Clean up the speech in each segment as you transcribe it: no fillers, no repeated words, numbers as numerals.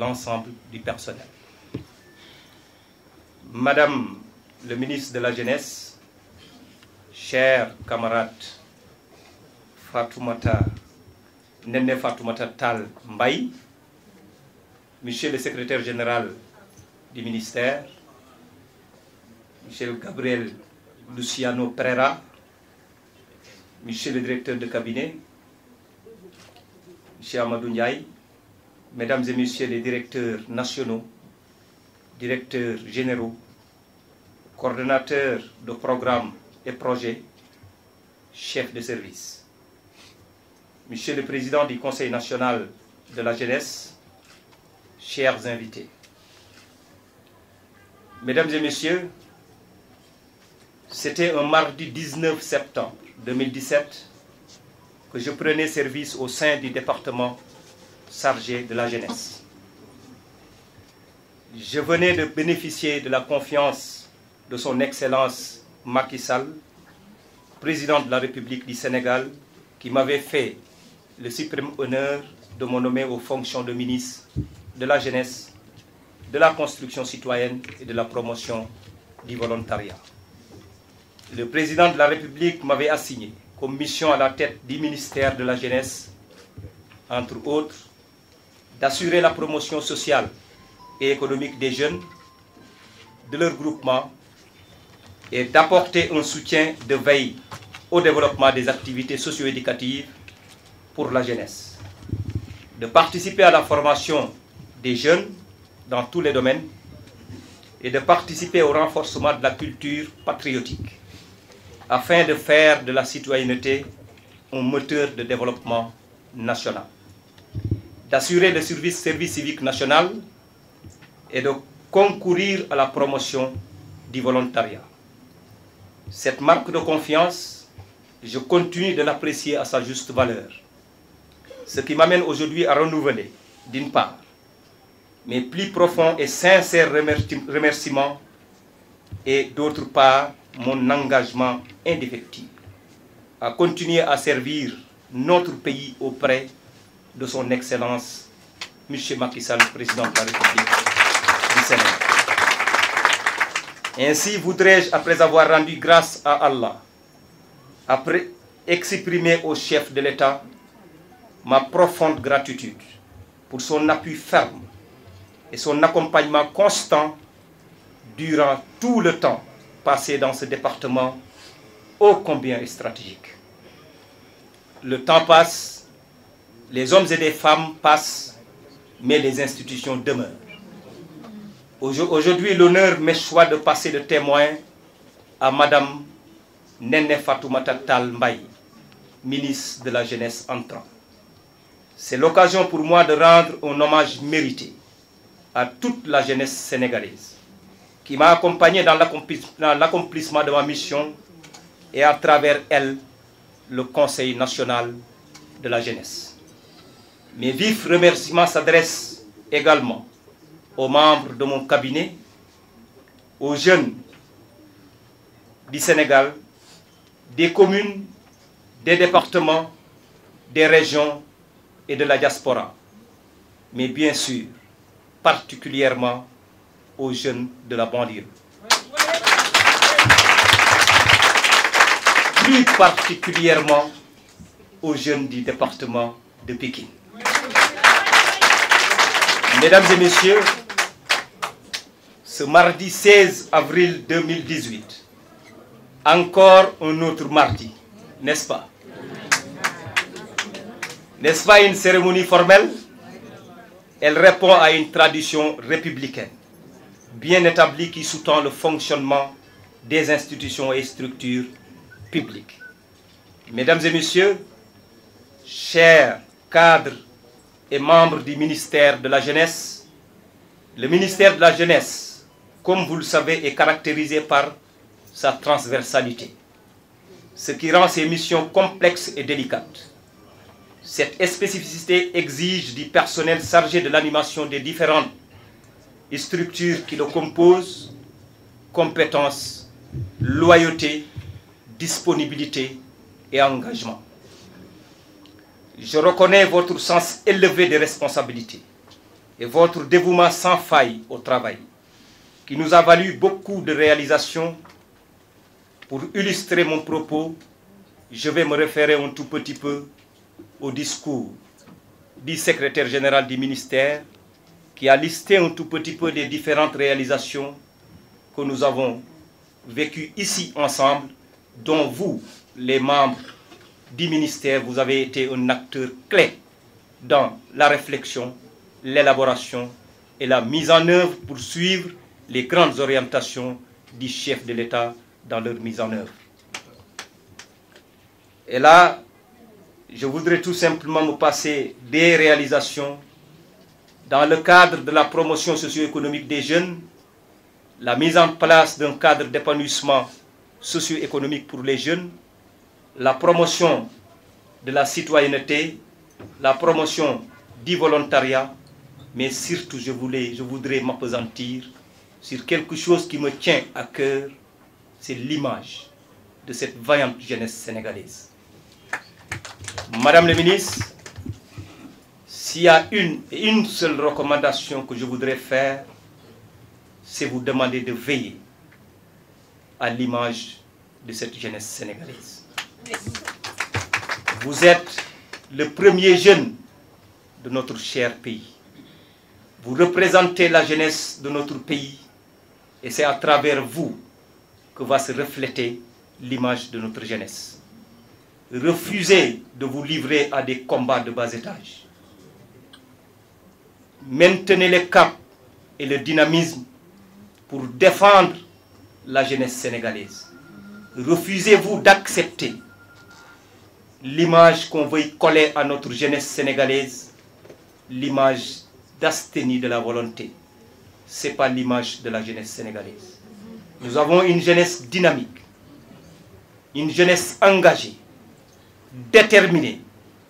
l'ensemble du personnel. Madame le ministre de la Jeunesse, chers camarades Nene Fatoumata Tal Mbaye, Monsieur le secrétaire général du ministère, Monsieur Gabriel Luciano Pereira, Monsieur le directeur de cabinet, Monsieur Amadou Ndiaye, Mesdames et Messieurs les directeurs nationaux, directeurs généraux, coordonnateurs de programmes et projets, chefs de service, Monsieur le Président du Conseil national de la jeunesse, chers invités. Mesdames et Messieurs, c'était un mardi 19 septembre 2017 que je prenais service au sein du département chargé de la jeunesse. Je venais de bénéficier de la confiance de son Excellence Macky Sall, président de la République du Sénégal, qui m'avait fait le suprême honneur de me nommer aux fonctions de ministre de la jeunesse, de la construction citoyenne et de la promotion du volontariat. Le président de la République m'avait assigné comme mission à la tête du ministère de la jeunesse, entre autres, d'assurer la promotion sociale et économique des jeunes, de leur groupement, et d'apporter un soutien de veille au développement des activités socio-éducatives pour la jeunesse, de participer à la formation des jeunes dans tous les domaines et de participer au renforcement de la culture patriotique afin de faire de la citoyenneté un moteur de développement national, d'assurer le service civique national et de concourir à la promotion du volontariat. Cette marque de confiance, je continue de l'apprécier à sa juste valeur. Ce qui m'amène aujourd'hui à renouveler, d'une part, mes plus profonds et sincères remerciements et d'autre part, mon engagement indéfectible à continuer à servir notre pays auprès de son Excellence, M. Macky Sall, président de la République du Sénégal. Ainsi voudrais-je, après avoir rendu grâce à Allah, après exprimer au chef de l'État ma profonde gratitude pour son appui ferme et son accompagnement constant durant tout le temps passé dans ce département ô combien stratégique. Le temps passe, les hommes et les femmes passent, mais les institutions demeurent. Aujourd'hui, l'honneur m'échoit de passer le témoin à Madame Nene Fatoumata Tal Mbaye, ministre de la Jeunesse entrant. C'est l'occasion pour moi de rendre un hommage mérité à toute la jeunesse sénégalaise qui m'a accompagné dans l'accomplissement de ma mission et à travers elle, le Conseil national de la jeunesse. Mes vifs remerciements s'adressent également aux membres de mon cabinet, aux jeunes du Sénégal, des communes, des départements, des régions et de la diaspora, mais bien sûr, particulièrement aux jeunes de la banlieue. Plus particulièrement aux jeunes du département de Pékin. Mesdames et messieurs, ce mardi 16 avril 2018, encore un autre mardi, n'est-ce pas? N'est-ce pas une cérémonie formelle? Elle répond à une tradition républicaine, bien établie qui sous-tend le fonctionnement des institutions et structures publiques. Mesdames et messieurs, chers cadres et membres du ministère de la Jeunesse, le ministère de la Jeunesse, comme vous le savez, est caractérisé par sa transversalité, ce qui rend ses missions complexes et délicates. Cette spécificité exige du personnel chargé de l'animation des différentes structures qui le composent, compétences, loyauté, disponibilité et engagement. Je reconnais votre sens élevé des responsabilités et votre dévouement sans faille au travail, qui nous a valu beaucoup de réalisations. Pour illustrer mon propos, je vais me référer un tout petit peu au discours du secrétaire général du ministère, qui a listé un tout petit peu les différentes réalisations que nous avons vécues ici ensemble, dont vous, les membres du ministère, vous avez été un acteur clé dans la réflexion, l'élaboration et la mise en œuvre pour suivre les grandes orientations du chef de l'État dans leur mise en œuvre. Et là, je voudrais tout simplement me passer des réalisations dans le cadre de la promotion socio-économique des jeunes, la mise en place d'un cadre d'épanouissement socio-économique pour les jeunes, la promotion de la citoyenneté, la promotion du volontariat, mais surtout je voudrais m'appesantir sur quelque chose qui me tient à cœur, c'est l'image de cette vaillante jeunesse sénégalaise. Madame la ministre, s'il y a une seule recommandation que je voudrais faire, c'est vous demander de veiller à l'image de cette jeunesse sénégalaise. Vous êtes le premier jeune de notre cher pays. Vous représentez la jeunesse de notre pays et c'est à travers vous que va se refléter l'image de notre jeunesse. Refusez de vous livrer à des combats de bas étage. Maintenez le cap et le dynamisme pour défendre la jeunesse sénégalaise. Refusez-vous d'accepter l'image qu'on veut coller à notre jeunesse sénégalaise, l'image d'asthénie de la volonté. Ce n'est pas l'image de la jeunesse sénégalaise. Nous avons une jeunesse dynamique, une jeunesse engagée, déterminée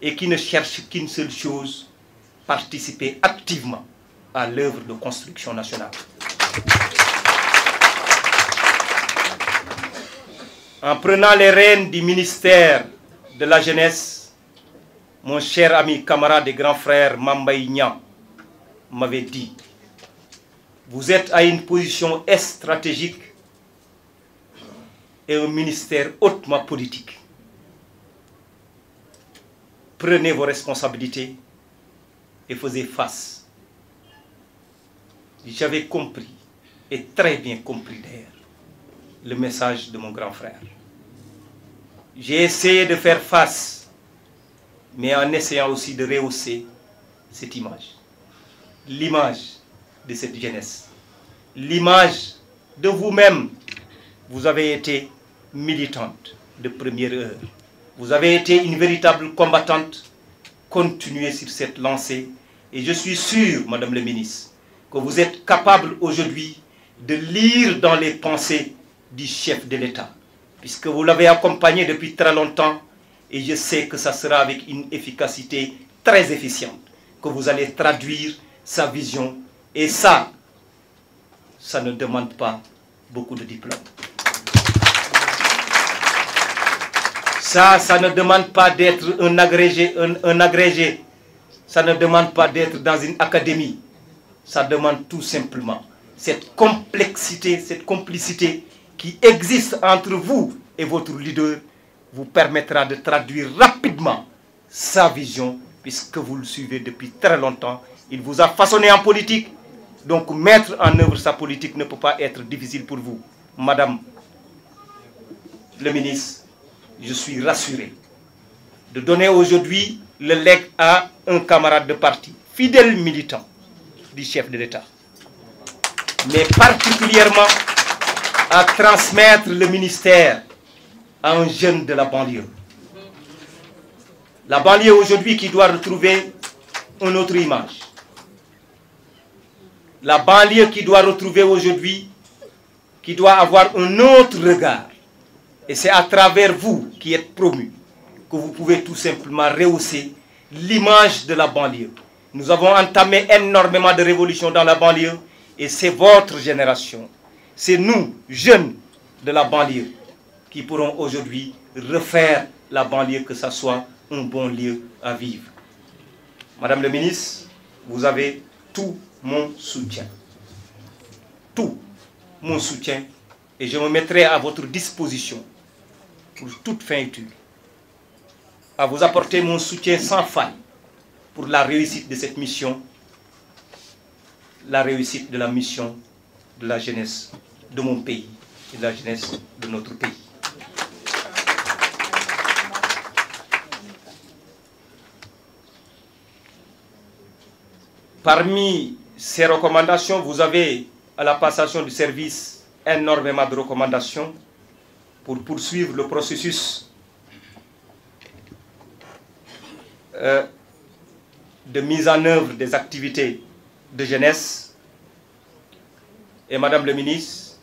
et qui ne cherche qu'une seule chose, participer activement à l'œuvre de construction nationale. En prenant les rênes du ministère de la jeunesse, mon cher ami, camarade et grand frère Mambay Niang m'avait dit: vous êtes à une position stratégique et un ministère hautement politique. Prenez vos responsabilités et faisez face. J'avais compris, et très bien compris d'ailleurs, le message de mon grand frère. J'ai essayé de faire face, mais en essayant aussi de rehausser cette image. L'image de cette jeunesse. L'image de vous-même. Vous avez été militante de première heure. Vous avez été une véritable combattante. Continuez sur cette lancée. Et je suis sûr, Madame le ministre, que vous êtes capable aujourd'hui de lire dans les pensées du chef de l'État, puisque vous l'avez accompagné depuis très longtemps, et je sais que ça sera avec une efficacité très efficiente que vous allez traduire sa vision, et ça ne demande pas beaucoup de diplômes. Ça ne demande pas d'être un agrégé, ça ne demande pas d'être dans une académie, ça demande tout simplement cette complexité, cette complicité qui existe entre vous et votre leader vous permettra de traduire rapidement sa vision, puisque vous le suivez depuis très longtemps. Il vous a façonné en politique, donc mettre en œuvre sa politique ne peut pas être difficile pour vous. Madame le ministre, je suis rassuré de donner aujourd'hui le legs à un camarade de parti, fidèle militant du chef de l'État, mais particulièrement à transmettre le ministère à un jeune de la banlieue. La banlieue aujourd'hui qui doit retrouver une autre image. La banlieue qui doit retrouver aujourd'hui, qui doit avoir un autre regard. Et c'est à travers vous qui êtes promus que vous pouvez tout simplement rehausser l'image de la banlieue. Nous avons entamé énormément de révolutions dans la banlieue et c'est votre génération. C'est nous, jeunes de la banlieue, qui pourront aujourd'hui refaire la banlieue, que ce soit un bon lieu à vivre. Madame le ministre, vous avez tout mon soutien. Tout mon soutien. Et je me mettrai à votre disposition pour toute fin utile, à vous apporter mon soutien sans faille pour la réussite de cette mission, la réussite de la mission de la jeunesse de mon pays et de la jeunesse de notre pays. Parmi ces recommandations, vous avez à la passation du service énormément de recommandations pour poursuivre le processus de mise en œuvre des activités de jeunesse. Et Madame le ministre,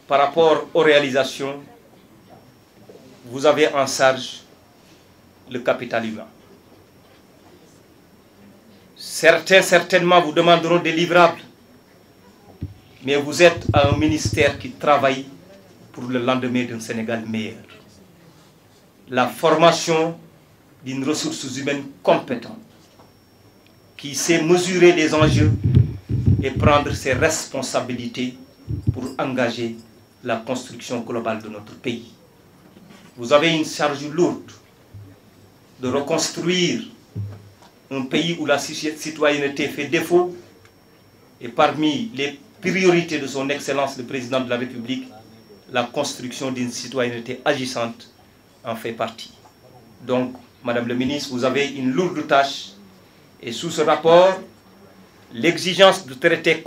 par rapport aux réalisations, vous avez en charge le capital humain. Certainement vous demanderont des livrables, mais vous êtes un ministère qui travaille pour le lendemain d'un Sénégal meilleur. La formation d'une ressource humaine compétente, qui sait mesurer les enjeux et prendre ses responsabilités pour engager la construction globale de notre pays. Vous avez une charge lourde de reconstruire un pays où la citoyenneté fait défaut, et parmi les priorités de son Excellence le Président de la République, la construction d'une citoyenneté agissante en fait partie. Donc, Madame le ministre, vous avez une lourde tâche, et sous ce rapport, l'exigence de traiter